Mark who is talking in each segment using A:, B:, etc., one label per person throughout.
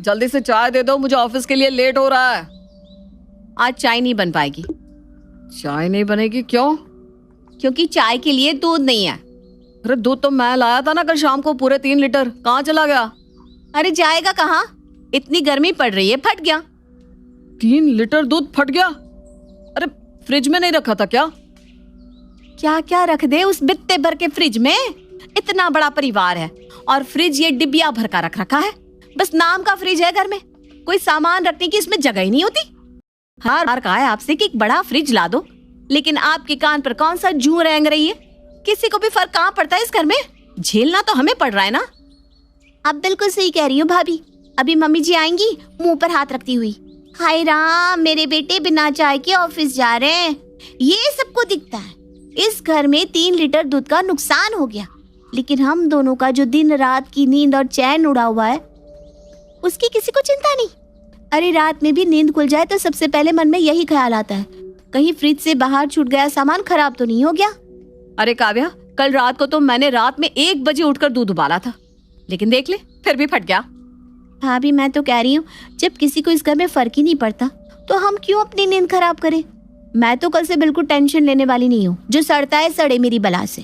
A: जल्दी से चाय दे दो, मुझे ऑफिस के लिए लेट हो रहा है।
B: आज चाय नहीं बन पाएगी।
A: चाय नहीं बनेगी? क्यों?
B: क्योंकि चाय के लिए दूध नहीं है।
A: अरे दूध तो मैं लाया था ना कल शाम को, पूरे 3 लीटर। कहाँ चला गया?
B: अरे जाएगा कहाँ, इतनी गर्मी पड़ रही है, फट गया।
A: 3 लीटर दूध फट गया? अरे फ्रिज में नहीं रखा था क्या?
B: क्या क्या रख दे उस बित्ते भर के फ्रिज में? इतना बड़ा परिवार है और फ्रिज ये डिब्बिया भर का रख रखा है। बस नाम का फ्रिज है घर में, कोई सामान रखने की इसमें जगह ही नहीं होती। हर बार कहा है आपसे कि एक बड़ा फ्रिज ला दो, लेकिन आपके कान पर कौन सा जूं रेंग रही है? किसी को भी फर्क कहाँ पड़ता है इस घर में? झेलना तो हमें पड़ रहा है ना। आप बिल्कुल सही कह रही हो भाभी। अभी मम्मी जी आएंगी मुंह पर हाथ रखती हुई। हाय राम, मेरे बेटे बिना चाय के ऑफिस जा रहे हैं। ये सबको दिखता है इस घर में 3 लीटर दूध का नुकसान हो गया, लेकिन हम दोनों का जो दिन रात की नींद और चैन उड़ा हुआ है उसकी किसी को चिंता नहीं। अरे रात में भी नींद खुल जाए तो सबसे पहले मन में यही ख्याल आता है, कहीं फ्रिज से बाहर छूट गया सामान खराब तो नहीं हो गया।
A: अरे काव्या, कल रात को तो मैंने रात में 1 बजे उठकर दूध उबाला था, लेकिन देख ले फिर भी फट गया।
B: भाभी मैं तो कह रही हूँ, जब किसी को इस घर में फर्क ही नहीं पड़ता तो हम क्यों अपनी नींद खराब करें। मैं तो कल से बिल्कुल टेंशन लेने वाली नहीं हूँ, जो सड़ता है सड़े मेरी बला से।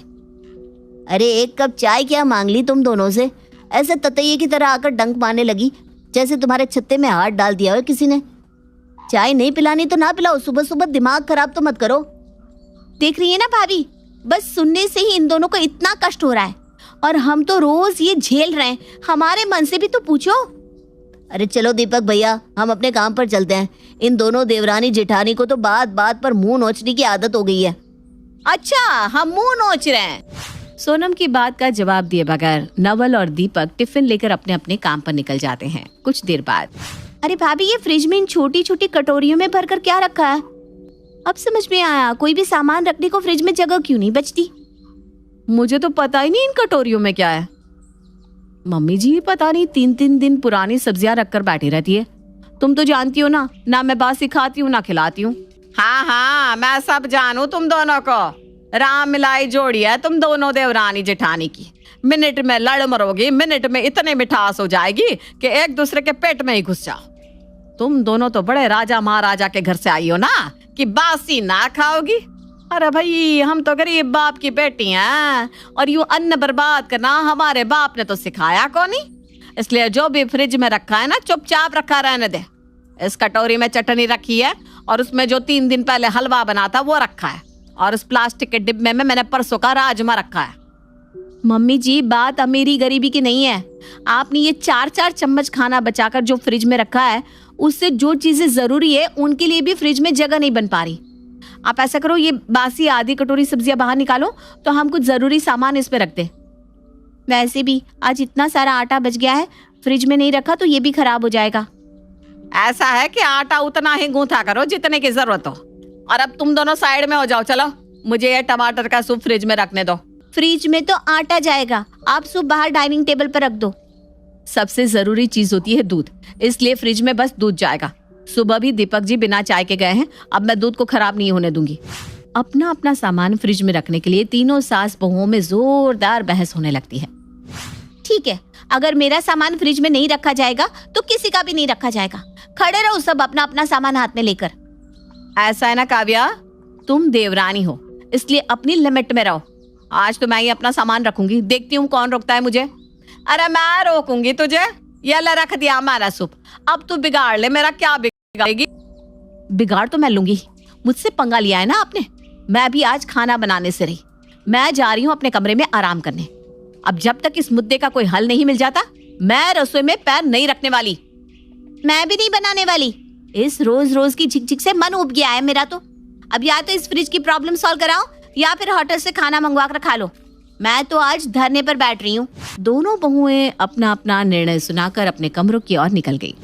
B: अरे 1 कप चाय क्या मांग ली तुम दोनों से? ऐसे ततैये की तरह आकर डंक मारने लगी जैसे तुम्हारे छत्ते में हाथ डाल दिया हो किसी ने। चाय नहीं पिलानी तो ना पिलाओ, सुबह सुबह दिमाग खराब तो मत करो। देख रही है ना भाभी, बस सुनने से ही इन दोनों को इतना कष्ट हो रहा है और हम तो रोज ये झेल रहे हैं। हमारे मन से भी तो पूछो। अरे चलो दीपक भैया, हम अपने काम पर चलते हैं। इन दोनों देवरानी जेठानी को तो बात बात पर मुंह नोचने की आदत हो गई है। अच्छा, हम मुंह नोच रहे हैं? सोनम की बात का जवाब दिए बगैर नवल और दीपक टिफिन लेकर अपने अपने काम पर निकल जाते हैं। कुछ देर बाद, अरे भाभी ये फ्रिज में इन छोटी छोटी कटोरियों में भरकर क्या रखा है? अब समझ में आया, कोई भी सामान रखने को फ्रिज में जगह क्यों नहीं बचती।
A: मुझे तो पता ही नहीं इन कटोरियों में क्या है। मम्मी जी पता नहीं 3-3 दिन पुरानी सब्जियां रखकर बैठी रहती है। तुम तो जानती हो ना, ना मैं बासी खाती हूँ ना खिलाती हूँ।
B: हाँ हाँ, मैं सब जानू तुम दोनों को। राम मिलाई जोड़ी है तुम दोनों देवरानी जेठानी की। मिनट में लड़ मरोगी, मिनट में इतने मिठास हो जाएगी कि एक दूसरे के पेट में ही घुस जाओ।
A: तुम दोनों तो बड़े राजा महाराजा के घर से आई हो ना,
B: कि बासी ना खाओगी।
A: अरे भाई, हम तो गरीब बाप की बेटी हैं और यूं अन्न बर्बाद करना हमारे बाप ने तो सिखाया कौन नहीं। इसलिए जो भी फ्रिज में रखा है ना, चुपचाप रखा रहने दे। इस कटोरी में चटनी रखी है और उसमें जो 3 दिन पहले हलवा बना था वो रखा है, और उस प्लास्टिक के डिब्बे में मैंने परसों का राजमा रखा है।
B: मम्मी जी, बात अमीरी गरीबी की नहीं है। आपने ये 4-4 चम्मच खाना बचाकर जो फ्रिज में रखा है, उससे जो चीजें जरूरी है उनके लिए भी फ्रिज में जगह नहीं बन पा रही। आप ऐसा करो, ये बासी आधी कटोरी सब्जियां बाहर निकालो तो हम कुछ जरूरी सामान इस पे रख दे। वैसे भी आज इतना सारा आटा बच गया है, फ्रिज में नहीं रखा तो ये भी खराब हो जाएगा।
A: ऐसा है कि आटा उतना ही गूंथा करो जितने की जरूरत हो। और अब तुम दोनों साइड में हो जाओ, चलो मुझे ये टमाटर का सूप फ्रिज में रखने दो।
B: फ्रिज में तो आटा जाएगा, आप सूप बाहर डाइनिंग टेबल पर रख दो।
A: सबसे जरूरी चीज होती है दूध, इसलिए फ्रिज में बस दूध जाएगा। सुबह भी दीपक जी बिना चाय के गए हैं, अब मैं दूध को खराब नहीं होने दूंगी। अपना अपना सामान फ्रिज में रखने के लिए तीनों सास बहुओं में जोरदार बहस होने लगती है।
B: ठीक है, अगर मेरा सामान फ्रिज में नहीं रखा जाएगा तो किसी का भी नहीं रखा जाएगा। खड़े रहो सब अपना अपना सामान हाथ में लेकर।
A: ऐसा है ना काव्या, तुम देवरानी हो इसलिए अपनी लिमिट में रहो। आज तो मैं ही अपना सामान रखूंगी, देखती हूँ कौन रोकता है मुझे।
B: अरे मैं रोकूंगी तुझे। ये ले रख दिया हमारा सूप, अब तू बिगाड़ ले। मेरा क्या बिगाड़ेगी?
A: बिगाड़ तो मैं लूंगी, मुझसे पंगा लिया है ना आपने। मैं भी आज खाना बनाने से रही, मैं जा रही हूँ अपने कमरे में आराम करने। अब जब तक इस मुद्दे का कोई हल नहीं मिल जाता, मैं रसोई में पैर नहीं रखने वाली।
B: मैं भी नहीं बनाने वाली। इस रोज रोज की झिक झिक से मन उब गया है मेरा तो। अब या तो इस फ्रिज की प्रॉब्लम सॉल्व कराओ या फिर होटल से खाना मंगवा कर खा लो। मैं तो आज धरने पर बैठ रही हूँ।
A: दोनों बहुएं अपना अपना निर्णय सुनाकर अपने कमरों की ओर निकल गई।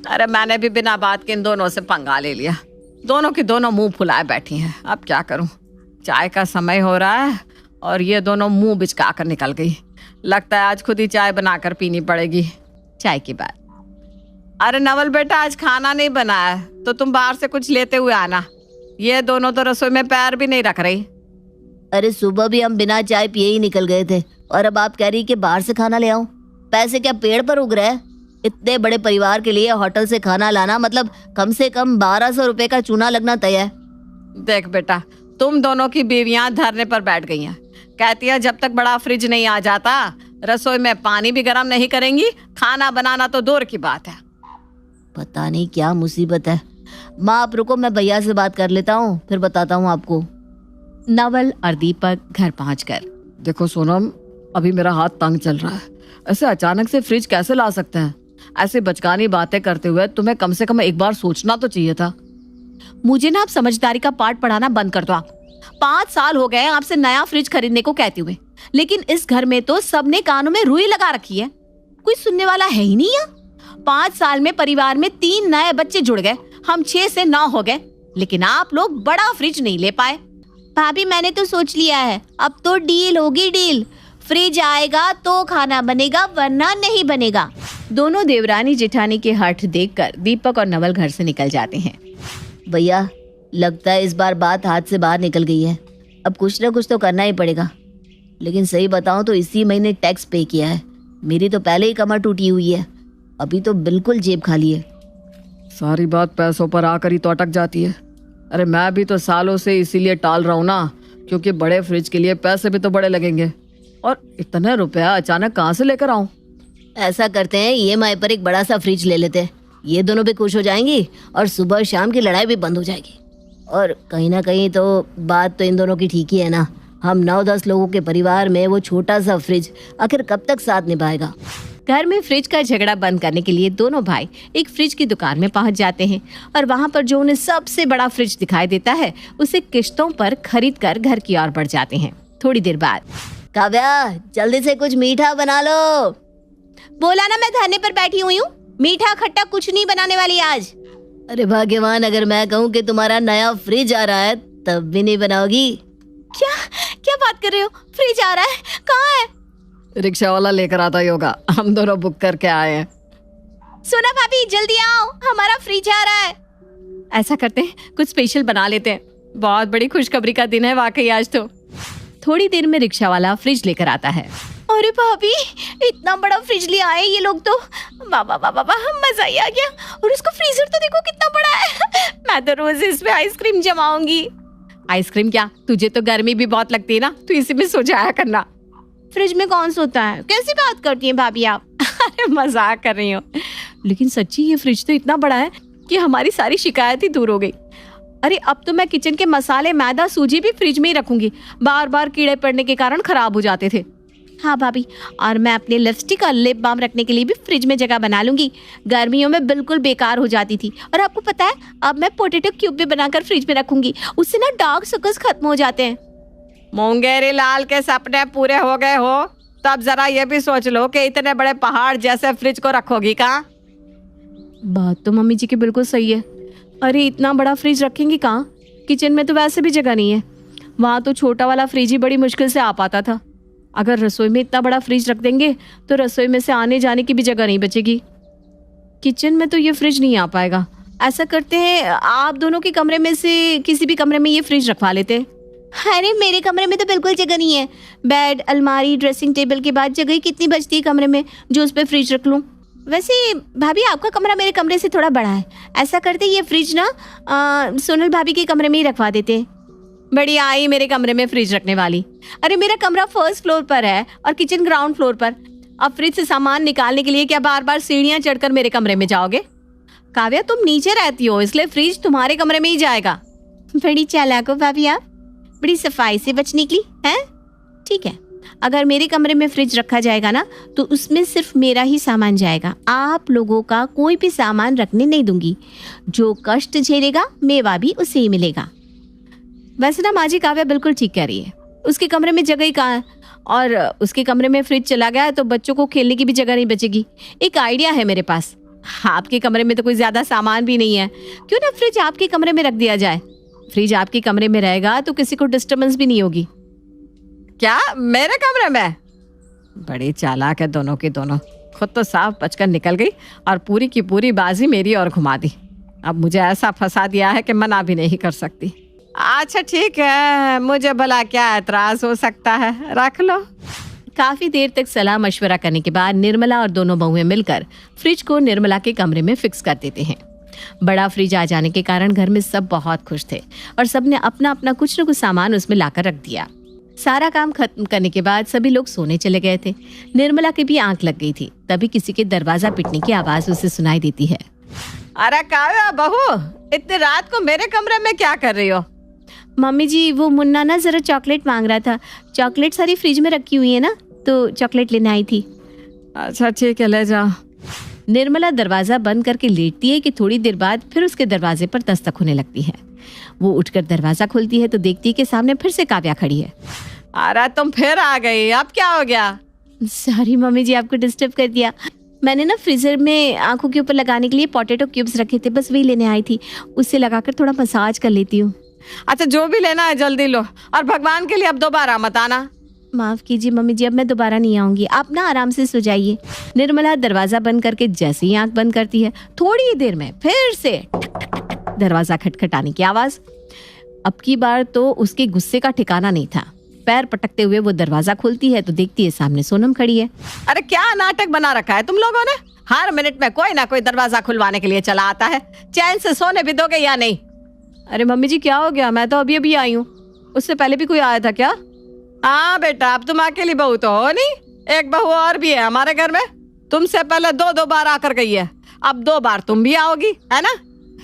B: अरे मैंने भी बिना बात के इन दोनों से पंगा ले लिया।
A: दोनों की दोनों मुंह फुलाए बैठी हैं। अब क्या करूं, चाय का समय हो रहा है और ये दोनों मुंह बिचका कर निकल गई। लगता है आज खुद ही चाय बनाकर पीनी पड़ेगी। चाय की बात,
B: अरे नवल बेटा, आज खाना नहीं बना है तो तुम बाहर से कुछ लेते हुए आना। ये दोनों तो रसोई में पैर भी नहीं रख रही।
C: अरे सुबह भी हम बिना चाय पिए ही निकल गए थे और अब आप कह रही कि बाहर से खाना ले आऊं। पैसे क्या पेड़ पर उग रहे हैं? इतने बड़े परिवार के लिए होटल से खाना लाना मतलब कम से कम 1200 रुपए का चूना लगना तय है।
A: देख बेटा, तुम दोनों की बीवियां धरने पर बैठ गई हैं। कहती है जब तक बड़ा फ्रिज नहीं आ जाता रसोई में पानी भी गर्म नहीं करेंगी, खाना बनाना तो दूर की बात है।
C: पता नहीं क्या मुसीबत है। माँ आप रुको, मैं भैया से बात कर लेता हूँ, फिर बताता हूँ आपको।
B: नवल और दीपक घर पहुंचकर,
A: देखो सोनम, अभी मेरा हाथ तंग चल रहा है। ऐसे अचानक से फ्रिज कैसे ला सकते हैं? ऐसे बचकानी बातें करते हुए तुम्हें कम से कम एक बार सोचना तो चाहिए था।
B: मुझे ना आप समझदारी का पाठ पढ़ाना बंद कर दो। आप 5 साल हो गए आपसे नया फ्रिज खरीदने को कहते हुए, लेकिन इस घर में तो सबने कानों में रुई लगा रखी है, कोई सुनने वाला है ही नहीं है। 5 साल में परिवार में 3 नए बच्चे जुड़ गए, हम 6 से 9 हो गए, लेकिन आप लोग बड़ा फ्रिज नहीं ले पाए। भाभी मैंने तो सोच लिया है, अब तो डील होगी डील। फ्रिज आएगा तो खाना बनेगा वरना नहीं बनेगा। दोनों देवरानी जेठानी के हठ देखकर दीपक और नवल घर से निकल जाते हैं।
C: भैया लगता है इस बार बात हाथ से बाहर निकल गई है, अब कुछ ना कुछ तो करना ही पड़ेगा। लेकिन सही बताऊं तो इसी महीने टैक्स पे किया है। मेरी तो पहले ही कमर टूटी हुई है, अभी तो बिल्कुल जेब खाली है।
A: सारी बात पैसों पर आकर ही तो अटक जाती है। अरे मैं भी तो सालों से इसीलिए टाल रहा हूँ ना, क्योंकि बड़े फ्रिज के लिए पैसे भी तो बड़े लगेंगे, और इतना रुपया अचानक कहाँ से लेकर आऊं?
C: ऐसा करते हैं, EMI पर एक बड़ा सा फ्रिज ले लेते हैं, ये दोनों भी खुश हो जाएंगी और सुबह शाम की लड़ाई भी बंद हो जाएगी। और कहीं ना कहीं तो बात तो इन दोनों की ठीक ही है ना। हम 9-10 लोगों के परिवार में वो छोटा सा फ्रिज आखिर कब तक साथ निभाएगा।
B: घर में फ्रिज का झगड़ा बंद करने के लिए दोनों भाई एक फ्रिज की दुकान में पहुंच जाते हैं और वहां पर जो उन्हें सबसे बड़ा फ्रिज दिखाई देता है उसे किश्तों पर खरीद कर घर की ओर बढ़ जाते हैं। थोड़ी देर बाद,
C: काव्या जल्दी से कुछ मीठा बना लो।
B: बोला ना मैं धरने पर बैठी हुई हूँ, मीठा खट्टा कुछ नहीं बनाने वाली आज।
C: अरे भाग्यवान, अगर मैं कहूँ कि तुम्हारा नया फ्रिज आ रहा है तब भी नहीं बनाओगी।
B: क्या क्या बात कर रहे हो? फ्रिज आ रहा है? कहाँ है?
A: रिक्शा वाला लेकर आता ही होगा, हम दोनों बुक करके आए हैं।
B: सोना भाभी जल्दी आओ, हमारा फ्रिज आ रहा है। ऐसा करते हैं, कुछ स्पेशल बना लेते हैं। बहुत बड़ी खुशखबरी का दिन है वाकई आज तो। थोड़ी देर में रिक्शा वाला फ्रिज लेकर आता है। अरे भाभी, इतना बड़ा फ्रिज ले आए ये लोग तो। बाबा बाबा बाबा, मजा ही आ गया। और उसका फ्रीजर तो देखो कितना बड़ा है। मैं तो रोज इसमें आइसक्रीम जमाऊंगी। आइसक्रीम क्या, तुझे तो गर्मी भी बहुत लगती है ना, तू इसी में सो जाया करना। फ्रिज में कौन सोता है? कैसी बात करती हैं भाभी आप? अरे मजाक कर रही हूँ, लेकिन सच्ची ये फ्रिज तो इतना बड़ा है कि हमारी सारी शिकायत ही दूर हो गई। अरे अब तो मैं किचन के मसाले, मैदा, सूजी भी फ्रिज में ही रखूंगी, बार बार कीड़े पड़ने के कारण खराब हो जाते थे। हाँ भाभी, और मैं अपने लिपस्टिक और लिप बाम रखने के लिए भी फ्रिज में जगह बना लूंगी। गर्मियों में बिल्कुल बेकार हो जाती थी। और आपको पता है, अब मैं पोटैटो क्यूब भी बनाकर फ्रिज में रखूंगी, उससे ना डार्क सर्कल्स खत्म हो जाते हैं।
A: मुंगेरी लाल के सपने पूरे हो गए हो, तब जरा ये भी सोच लो कि इतने बड़े पहाड़ जैसे फ्रिज को रखोगी कहाँ?
B: बात तो मम्मी जी की बिल्कुल सही है। अरे इतना बड़ा फ्रिज रखेंगे कहाँ? किचन में तो वैसे भी जगह नहीं है, वहाँ तो छोटा वाला फ्रिज ही बड़ी मुश्किल से आ पाता था। अगर रसोई में इतना बड़ा फ्रिज रख देंगे तो रसोई में से आने जाने की भी जगह नहीं बचेगी। किचन में तो ये फ्रिज नहीं आ पाएगा। ऐसा करते हैं, आप दोनों के कमरे में से किसी भी कमरे में ये फ्रिज रखवा लेते हैं। अरे मेरे कमरे में तो बिल्कुल जगह नहीं है। बेड, अलमारी, ड्रेसिंग टेबल के बाद जगह ही कितनी बचती है कमरे में जो उस पर फ्रिज रख लूँ। वैसे भाभी आपका कमरा मेरे कमरे से थोड़ा बड़ा है, ऐसा करते ये फ्रिज ना सोनल भाभी के कमरे में ही रखवा देते हैं। बड़ी आई मेरे कमरे में फ्रिज रखने वाली। अरे मेरा कमरा 1st फ्लोर पर है और किचन ग्राउंड फ्लोर पर। अब फ्रिज से सामान निकालने के लिए क्या बार बार सीढ़ियाँ चढ़कर मेरे कमरे में जाओगे? काव्या तुम नीचे रहती हो, इसलिए फ्रिज तुम्हारे कमरे में ही जाएगा। बड़ी चालाक हो भाभी आप, बड़ी सफाई से बच निकली हैं। ठीक है, अगर मेरे कमरे में फ्रिज रखा जाएगा ना तो उसमें सिर्फ मेरा ही सामान जाएगा, आप लोगों का कोई भी सामान रखने नहीं दूंगी। जो कष्ट झेलेगा मेवा भी उसे ही मिलेगा। वैसे ना माँ जी, काव्या बिल्कुल ठीक कह रही है, उसके कमरे में जगह ही कहाँ है, और उसके कमरे में फ्रिज चला गया है तो बच्चों को खेलने की भी जगह नहीं बचेगी। एक आइडिया है मेरे पास, आपके कमरे में तो कोई ज्यादा सामान भी नहीं है, क्यों ना फ्रिज आपके कमरे में रख दिया जाए। फ्रिज आपके कमरे में रहेगा तो किसी को डिस्टर्बेंस भी नहीं होगी।
A: क्या मेरे कमरे में? बड़ी चालाक है दोनों की दोनों, खुद तो साफ बचकर निकल गई और पूरी की पूरी बाजी मेरी ओर घुमा दी। अब मुझे ऐसा फंसा दिया है कि मना भी नहीं कर सकती। अच्छा ठीक है, मुझे भला क्या एतराज हो सकता है, रख लो।
B: काफी देर तक सलाह मशवरा करने के बाद निर्मला और दोनों बहुएं मिलकर फ्रिज को निर्मला के कमरे में फिक्स कर देते हैं। बड़ा फ्रिज आ जाने के कारण घर में सब बहुत खुश थे और सबने अपना अपना कुछ न कुछ सामान उसमें लाकर रख दिया। सारा काम खत्म करने के बाद सभी लोग सोने चले गए थे। निर्मला की भी आंख लग गई थी, तभी किसी के दरवाजा पीटने की आवाज उसे सुनाई देती है।
A: अरे काव्या बहू, इतनी रात को मेरे कमरे में क्या कर रही हो?
B: मम्मी जी, वो मुन्ना ना जरा चॉकलेट मांग रहा था। चॉकलेट सारी फ्रिज में रखी हुई है ना, तो चॉकलेट लेने आई थी।
A: अच्छा ठीक है, ले जाओ।
B: निर्मला दरवाजा बंद करके लेटती है कि थोड़ी देर बाद फिर उसके दरवाजे पर दस्तक होने लगती है। वो उठकर दरवाजा खोलती है तो देखती है कि सामने फिर से काव्या खड़ी है।
A: अरे तुम फिर आ गई, अब क्या हो गया?
B: सॉरी मम्मी जी, आपको डिस्टर्ब कर दिया। मैंने ना फ्रीजर में आंखों के ऊपर लगाने के लिए पोटैटो क्यूब्स रखे थे, बस वही लेने आई थी। उससे लगाकर थोड़ा मसाज कर लेती हूँ।
A: अच्छा जो भी लेना है जल्दी लो, और भगवान के लिए अब दोबारा मत आना।
B: माफ कीजिए मम्मी जी, अब मैं दोबारा नहीं आऊंगी। आप ना आराम से सो जाइए। निर्मला दरवाजा बंद करके जैसे ही आंख बंद करती है, थोड़ी ही देर में फिर से ठक ठक ठक ठक दरवाजा खटखटाने की आवाज। अब की बार तो उसके गुस्से का ठिकाना नहीं था। पैर पटकते हुए वो दरवाजा खोलती है तो देखती है सामने सोनम खड़ी है।
A: अरे क्या नाटक बना रखा है तुम लोगों ने? हर मिनट में कोई ना कोई दरवाजा खुलवाने के लिए चला आता है। चैन से सोने भी दोगे या नहीं?
B: अरे मम्मी जी क्या हो गया? मैं तो अभी अभी आई हूँ। उससे पहले भी कोई आया था क्या?
A: हाँ बेटा, अब तुम अकेली बहू तो हो नहीं, एक बहू और भी है हमारे घर में। तुमसे पहले दो बार आकर गई है, अब 2 बार तुम भी आओगी, है ना?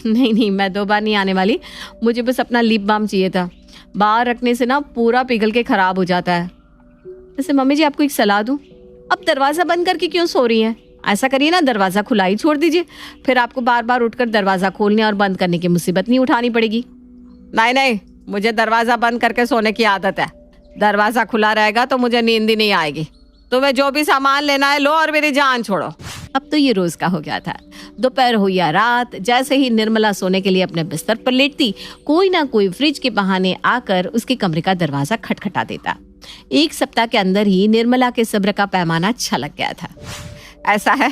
B: नहीं नहीं, मैं 2 बार नहीं आने वाली। मुझे बस अपना लिप बाम चाहिए था। बाहर रखने से ना पूरा पिघल के खराब हो जाता है। वैसे मम्मी जी आपको एक सलाह दूं, अब दरवाजा बंद करके क्यों सो रही हैं? ऐसा करिए ना, दरवाजा खुला ही छोड़ दीजिए, फिर आपको बार बार उठकर दरवाजा खोलने और बंद करने की मुसीबत नहीं उठानी पड़ेगी।
A: नहीं नहीं, मुझे दरवाजा बंद करके सोने की आदत है। दरवाजा खुला रहेगा तो मुझे नींद ही नहीं आएगी। तुम्हें जो भी सामान लेना है लो और मेरी जान छोड़ो।
B: अब तो ये रोज का हो गया था। दोपहर हो या रात, जैसे ही निर्मला सोने के लिए अपने बिस्तर पर लेटती, कोई ना कोई फ्रिज के बहाने आकर उसके कमरे का दरवाजा खटखटा देता। 1 सप्ताह के अंदर ही निर्मला के सब्र का पैमाना छलक गया था।
A: ऐसा है,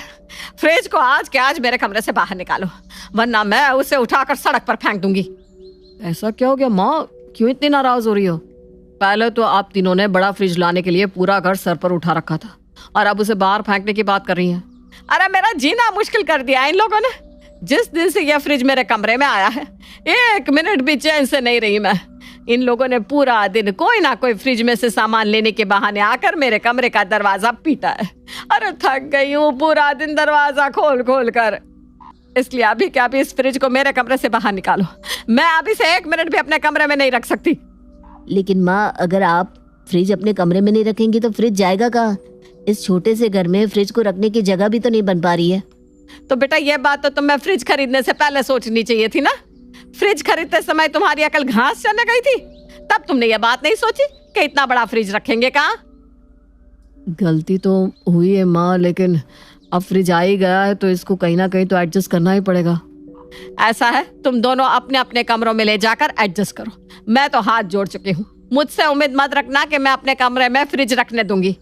A: फ्रिज को आज के आज मेरे कमरे से बाहर निकालो, वरना मैं उसे उठाकर सड़क पर फेंक दूंगी।
B: ऐसा क्या हो गया माँ? क्यों इतनी नाराज हो रही हो?
A: पहले तो आप तीनों ने बड़ा फ्रिज लाने के लिए पूरा घर सर पर उठा रखा था, और अब उसे बाहर फेंकने की बात कर रही हैं। अरे मेरा जीना मुश्किल कर दिया इन लोगों ने। जिस दिन से यह फ्रिज मेरे कमरे में आया है, 1 मिनट भी चैन से नहीं रही मैं। इन लोगों ने पूरा दिन कोई ना कोई फ्रिज में से सामान लेने के बहाने आकर मेरे कमरे का दरवाजा पीटा है। अरे थक गई हूँ पूरा दिन दरवाजा खोल खोल कर। इसलिए अभी क्या अभी इस फ्रिज को मेरे कमरे से बाहर निकालो। मैं अभी से 1 मिनट भी अपने कमरे में नहीं रख सकती।
C: लेकिन माँ, अगर आप फ्रिज अपने कमरे में नहीं रखेंगी तो फ्रिज जाएगा कहाँ? इस छोटे से घर में फ्रिज को रखने की जगह भी तो नहीं बन पा रही है।
A: तो बेटा ये बात तो तुम्हें फ्रिज खरीदने से पहले सोचनी चाहिए थी ना। फ्रिज खरीदते समय तुम्हारी अकल घास चढ़ने गई थी, तब तुमने ये बात नहीं सोची कि इतना बड़ा फ्रिज रखेंगे कहाँ।
B: गलती तो हुई है माँ, लेकिन अब फ्रिज आ ही गया है तो इसको कहीं ना कहीं तो एडजस्ट करना ही पड़ेगा।
A: ऐसा है, तुम दोनों अपने अपने कमरों में ले जाकर एडजस्ट करो। मैं तो हाथ जोड़ चुकी हूँ। मुझसे उम्मीद मत रखना कि मैं अपने कमरे में फ्रिज रखने दूंगी।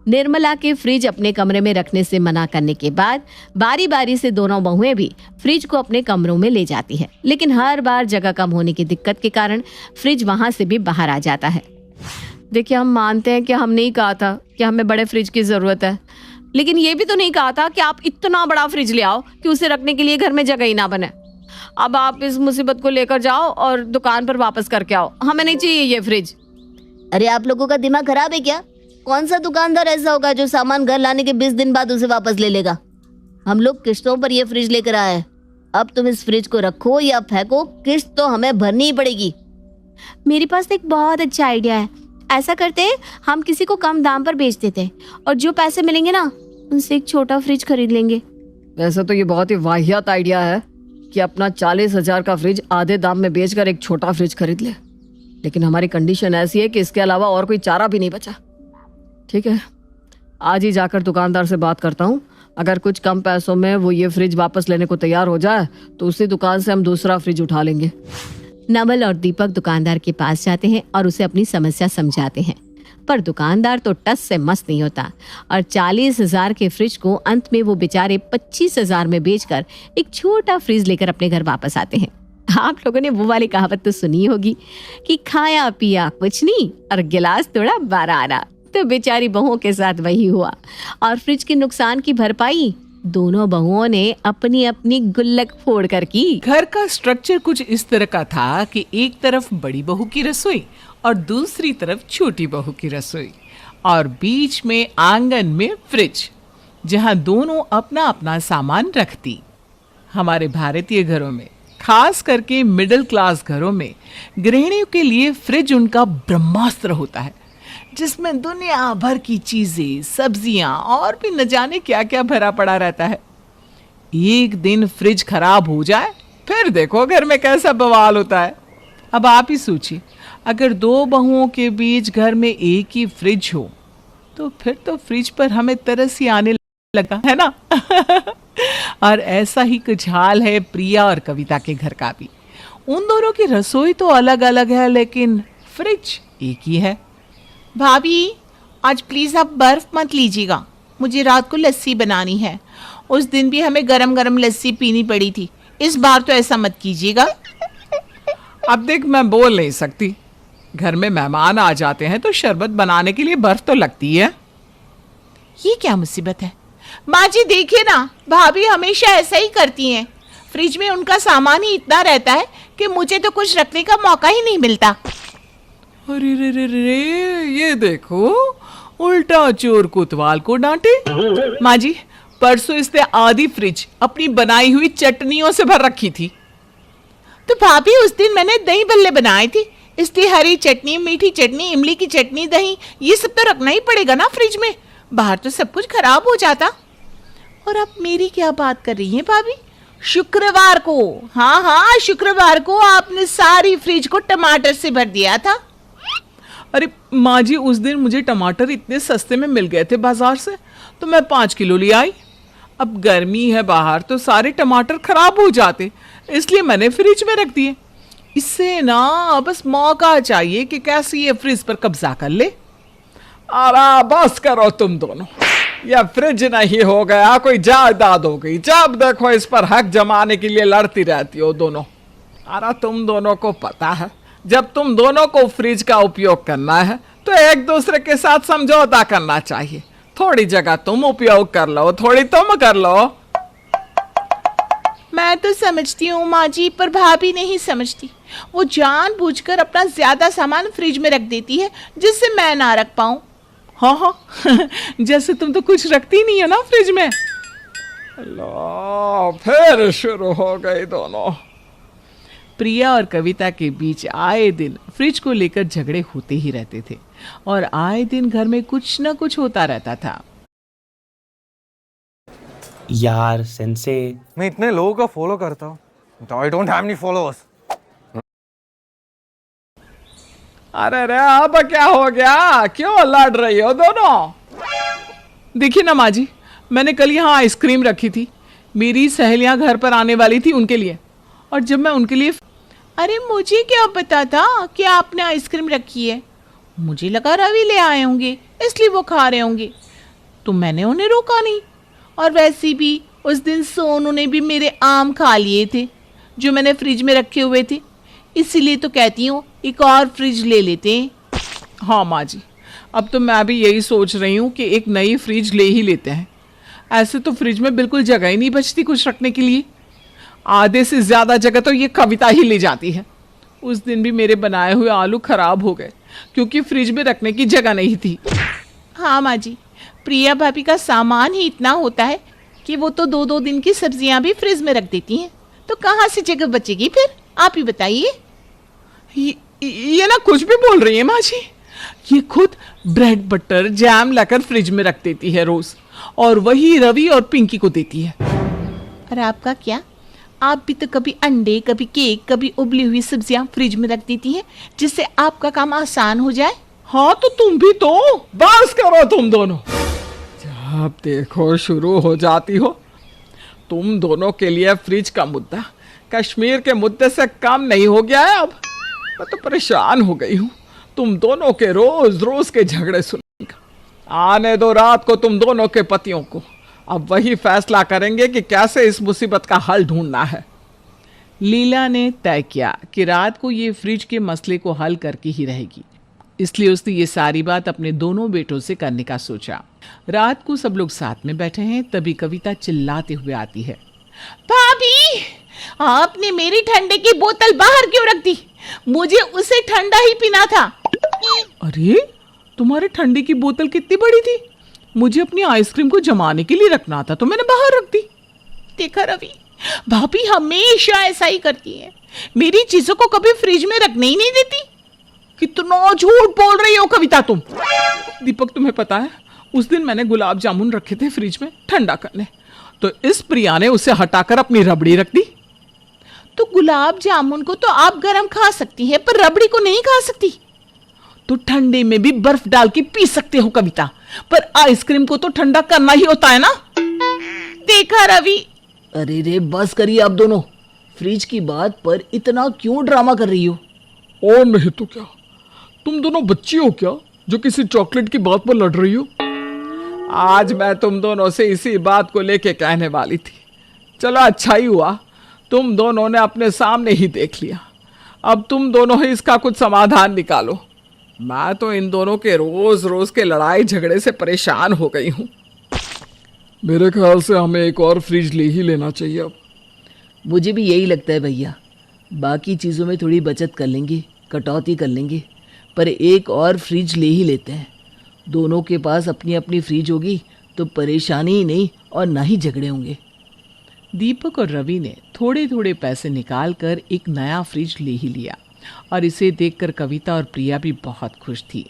B: निर्मला के फ्रिज अपने कमरे में रखने से मना करने के बाद बारी बारी से दोनों बहुएं भी फ्रिज को अपने कमरों में ले जाती है, लेकिन हर बार जगह कम होने की दिक्कत के कारण फ्रिज वहां से भी बाहर आ जाता है। देखिए, हम मानते हैं कि हमने ही कहा था कि हमें बड़े फ्रिज की जरूरत है, लेकिन ये भी तो नहीं कहा था कि आप इतना बड़ा फ्रिज ले आओ कि उसे रखने के लिए घर में जगह ही ना बने। अब आप इस मुसीबत को लेकर जाओ और दुकान पर वापस करके आओ। हमें नहीं चाहिए ये फ्रिज।
C: अरे आप लोगों का दिमाग खराब है क्या? कौन सा दुकानदार ऐसा होगा जो सामान घर लाने के 20 दिन बाद उसे वापस ले लेगा? हम लोग किस्तों पर ये फ्रिज लेकर आए हैं। अब तुम इस फ्रिज को रखो या फेंको, किस्त तो हमें भरनी ही पड़ेगी।
B: मेरे पास एक बहुत अच्छा आइडिया है। ऐसा करते हैं, हम किसी को कम दाम पर बेच देते हैं और जो पैसे मिलेंगे ना, उनसे एक छोटा फ्रिज खरीद लेंगे।
A: वैसे तो ये बहुत ही वाहियात आइडिया है कि अपना 40,000 का फ्रिज आधे दाम में बेचकर एक छोटा फ्रिज खरीद ले, लेकिन हमारी कंडीशन ऐसी है कि इसके अलावा और कोई चारा भी नहीं बचा। ठीक है, आज ही जाकर दुकानदार से बात करता हूँ। अगर कुछ कम पैसों में वो ये फ्रिज वापस लेने को तैयार हो जाए तो उसी दुकान से हम दूसरा फ्रिज उठा लेंगे।
B: नवल और दीपक दुकानदार के पास जाते हैं और उसे अपनी समस्या समझाते हैं, पर दुकानदार तो टस से मस नहीं होता और 40,000 के फ्रिज को अंत में वो बेचारे 25,000 में बेचकर एक छोटा फ्रिज लेकर अपने घर वापस आते हैं। आप लोगों ने वो वाली कहावत तो सुनी होगी कि खाया पिया कुछ नहीं और गिलास थोड़ा 12 आना। तो बेचारी बहुओं के साथ वही हुआ और फ्रिज के नुकसान की भरपाई दोनों बहुओं ने अपनी अपनी गुल्लक फोड़ कर की।
D: घर का स्ट्रक्चर कुछ इस तरह का था कि एक तरफ बड़ी बहू की रसोई और दूसरी तरफ छोटी बहू की रसोई और बीच में आंगन में फ्रिज, जहां दोनों अपना अपना सामान रखती। हमारे भारतीय घरों में, खास करके मिडिल क्लास घरों में, गृहिणियों के लिए फ्रिज उनका ब्रह्मास्त्र होता है, जिसमें दुनिया भर की चीजें, सब्जियां और भी न जाने क्या क्या भरा पड़ा रहता है। एक दिन फ्रिज खराब हो जाए, फिर देखो घर में कैसा बवाल होता है। अब आप ही सोचिए, अगर दो बहुओं के बीच घर में एक ही फ्रिज हो तो फिर तो फ्रिज पर हमें तरस ही आने लगा, है ना? और ऐसा ही कुछ हाल है प्रिया और कविता के घर का भी। उन दोनों की रसोई तो अलग अलग है, लेकिन फ्रिज एक ही है।
E: भाभी, आज प्लीज आप बर्फ मत लीजिएगा, मुझे रात को लस्सी बनानी है। उस दिन भी हमें गरम गरम लस्सी पीनी पड़ी थी, इस बार तो ऐसा मत कीजिएगा।
D: अब देख, मैं बोल नहीं सकती, घर में मेहमान आ जाते हैं तो शरबत बनाने के लिए बर्फ तो लगती है।
E: ये क्या मुसीबत है? माँ जी देखिए ना, भाभी हमेशा ऐसा ही करती हैं। फ्रिज में उनका सामान ही इतना रहता है कि मुझे तो कुछ रखने का मौका ही नहीं मिलता।
D: अरे रे रे रे, ये देखो, उल्टा चोर कोतवाल को डांटे। माँ जी, परसों इसने आधी फ्रिज अपनी बनाई हुई चटनियों से भर रखी थी।
E: तो भाभी उस दिन मैंने दही भल्ले बनाए थे, इसलिए हरी चटनी, मीठी चटनी, इमली की चटनी, दही, ये सब तो रखना ही पड़ेगा ना फ्रिज में, बाहर तो सब कुछ खराब हो जाता। और आप मेरी क्या बात कर रही हैं भाभी? शुक्रवार को, हाँ शुक्रवार को आपने सारी फ्रिज को टमाटर से भर दिया था।
D: अरे माँ जी, उस दिन मुझे टमाटर इतने सस्ते में मिल गए थे बाजार से, तो मैं 5 किलो ले आई। अब गर्मी है बाहर तो सारे टमाटर खराब हो जाते, इसलिए मैंने फ्रिज में रख दिए। इससे ना बस मौका चाहिए कि कैसे ये फ्रिज पर कब्जा कर ले। अरे बस करो तुम दोनों, यह फ्रिज नहीं हो गया, कोई जायदाद हो गई। जब देखो इस पर हक जमाने के लिए लड़ती रहती हो दोनों। अरे तुम दोनों को पता है, जब तुम दोनों को फ्रिज का उपयोग करना है तो एक दूसरे के साथ समझौता करना चाहिए। थोड़ी जगह तुम उपयोग कर लो, थोड़ी तुम कर लो।
E: मैं तो समझती हूँ माँ जी, पर भाभी नहीं समझती। वो जानबूझकर अपना ज्यादा सामान फ्रिज में रख देती है जिससे मैं ना रख पाऊँ।
D: हाँ जैसे तुम तो कुछ रखती नहीं है ना फ्रिज में। लो, फिर शुरू हो गए दोनों। प्रिया और कविता के बीच आए दिन फ्रिज को लेकर झगड़े होते ही रहते थे और आए दिन घर में कुछ न कुछ होता रहता था।
F: यार सेंसे,
G: मैं इतने लोगों को फॉलो करता हूँ, I don't have any followers.
D: अरे अब क्या हो गया, क्यों लड़ रही हो दोनों? देखिए ना माँ जी, मैंने कल यहाँ आइसक्रीम रखी थी, मेरी सहेलियां घर पर आने वाली थी उनके लिए, और जब मैं उनके लिए
E: अरे मुझे क्या पता था कि आपने आइसक्रीम रखी है, मुझे लगा रवि ले आए होंगे इसलिए वो खा रहे होंगे, तो मैंने उन्हें रोका नहीं। और वैसे भी उस दिन सोनू ने भी मेरे आम खा लिए थे जो मैंने फ्रिज में रखे हुए थे, इसीलिए तो कहती हूँ एक और फ्रिज ले लेते हैं।
D: हाँ माँ जी, अब तो मैं भी यही सोच रही हूँ कि एक नई फ्रिज ले ही लेते हैं। ऐसे तो फ्रिज में बिल्कुल जगह ही नहीं बचती कुछ रखने के लिए, आधे से ज़्यादा जगह तो ये कविता ही ले जाती है। उस दिन भी मेरे बनाए हुए आलू खराब हो गए क्योंकि फ्रिज में रखने की जगह नहीं थी।
E: हाँ माँ जी, प्रिया भाभी का सामान ही इतना होता है कि वो तो 2-2 दिन की सब्जियां भी फ्रिज में रख देती हैं, तो कहाँ से जगह बचेगी फिर, आप ही बताइए।
D: ये ना कुछ भी बोल रही है माँ जी, ये खुद ब्रेड बटर जैम लाकर फ्रिज में रख देती है रोज, और वही रवि और पिंकी को देती है।
E: और आपका क्या, आप भी तो कभी अंडे, कभी केक, कभी उबली हुई सब्जियां फ्रिज में रख देती हैं जिससे आपका काम आसान हो जाए।
D: हाँ तो तुम भी तो बस करो तुम दोनों, जब देखो शुरू हो जाती हो। तुम दोनों के लिए फ्रिज का मुद्दा कश्मीर के मुद्दे से कम नहीं हो गया है। अब मैं तो परेशान हो गई हूँ तुम दोनों के रोज रोज के झगड़े सुनने का। आने दो रात को तुम दोनों के पतियों को, अब वही फैसला करेंगे कि कैसे इस मुसीबत का हल ढूंढना है। लीला ने तय किया कि रात को ये फ्रिज के मसले को हल करके ही रहेगी। इसलिए उसने ये सारी बात अपने दोनों बेटों से करने का सोचा। रात को सब लोग साथ में बैठे हैं, तभी कविता चिल्लाते हुए आती है।
E: भाभी, आपने मेरी ठंडे की बोतल बाहर क्यों रख दी? मुझे उसे ठंडा ही पीना था।
D: अरे, तुम्हारे ठंडे की बोतल कितनी बड़ी थी? मुझे अपनी आइसक्रीम को जमाने के लिए रखना था तो मैंने बाहर रख दी।
E: देखा रवि, भाभी हमेशा ऐसा ही करती है, मेरी चीजों को कभी फ्रिज में रखने ही नहीं देती।
D: कितना झूठ बोल रही हो कविता तुम। दीपक, तुम्हें पता है उस दिन मैंने गुलाब जामुन रखे थे फ्रिज में ठंडा करने, तो इस प्रिया ने उसे हटाकर अपनी रबड़ी रख दी।
E: तो गुलाब जामुन को तो आप गरम खा सकती है, पर रबड़ी को नहीं खा सकती।
D: तो ठंडे में भी बर्फ डाल के पी सकते हो कविता, पर आइसक्रीम को तो ठंडा करना ही होता है ना।
E: देखा रवि।
C: अरे रे, बस करिए आप दोनों। फ्रिज की बात पर इतना क्यों ड्रामा कर रही हो?
H: और नहीं तो क्या, तुम दोनों बच्ची हो क्या जो किसी चॉकलेट की बात पर लड़ रही हो?
D: आज मैं तुम दोनों से इसी बात को लेके कहने वाली थी। चलो अच्छा ही हुआ तुम दोनों ने अपने सामने ही देख लिया। अब तुम दोनों ही इसका कुछ समाधान निकालो। मैं तो इन दोनों के रोज रोज के लड़ाई झगड़े से परेशान हो गई हूँ।
H: मेरे ख्याल से हमें एक और फ्रिज ले ही लेना चाहिए अब।
C: मुझे भी यही लगता है भैया। बाकी चीज़ों में थोड़ी बचत कर लेंगे, कटौती कर लेंगे, पर एक और फ्रिज ले ही लेते हैं। दोनों के पास अपनी अपनी फ्रिज होगी तो परेशानी ही नहीं और ना ही झगड़े होंगे।
D: दीपक और रवि ने थोड़े थोड़े पैसे निकाल कर एक नया फ्रिज ले ही लिया और इसे देखकर कविता और प्रिया भी बहुत खुश थी।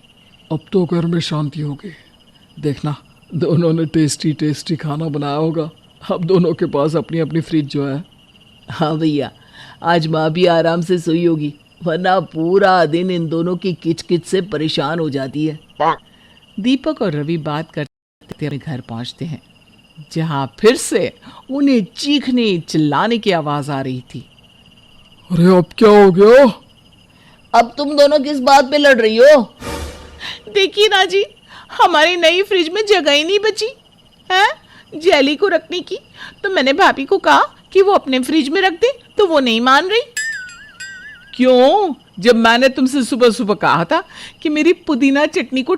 H: अब तो घर में शांति होगी। देखना, दोनों ने टेस्टी टेस्टी खाना बनाया होगा। अब दोनों के पास अपनी अपनी फ्रिज जो है।
C: हाँ भैया, आज माँ भी आराम से सोई होगी, वरना पूरा दिन इन दोनों की किचकिच से परेशान हो जाती है।
D: दीपक और रवि बात करते अपने घर पहुंचते हैं, जहां फिर से उन्हें चीखने चिल्लाने की आवाज आ रही थी।
H: अरे अब क्या हो गया?
C: अब तुम दोनों किस बात पे लड़ रही हो?
E: देखिए ना जी, हमारी नई फ्रिज में जगह ही नहीं बची है जेली को रखने की। तो मैंने भाभी को कहा कि वो अपने फ्रिज में रख दे, तो वो नहीं मान रही।
D: क्यों? जब मैंने तुमसे सुबह सुबह कहा था कि मेरी पुदीना चटनी को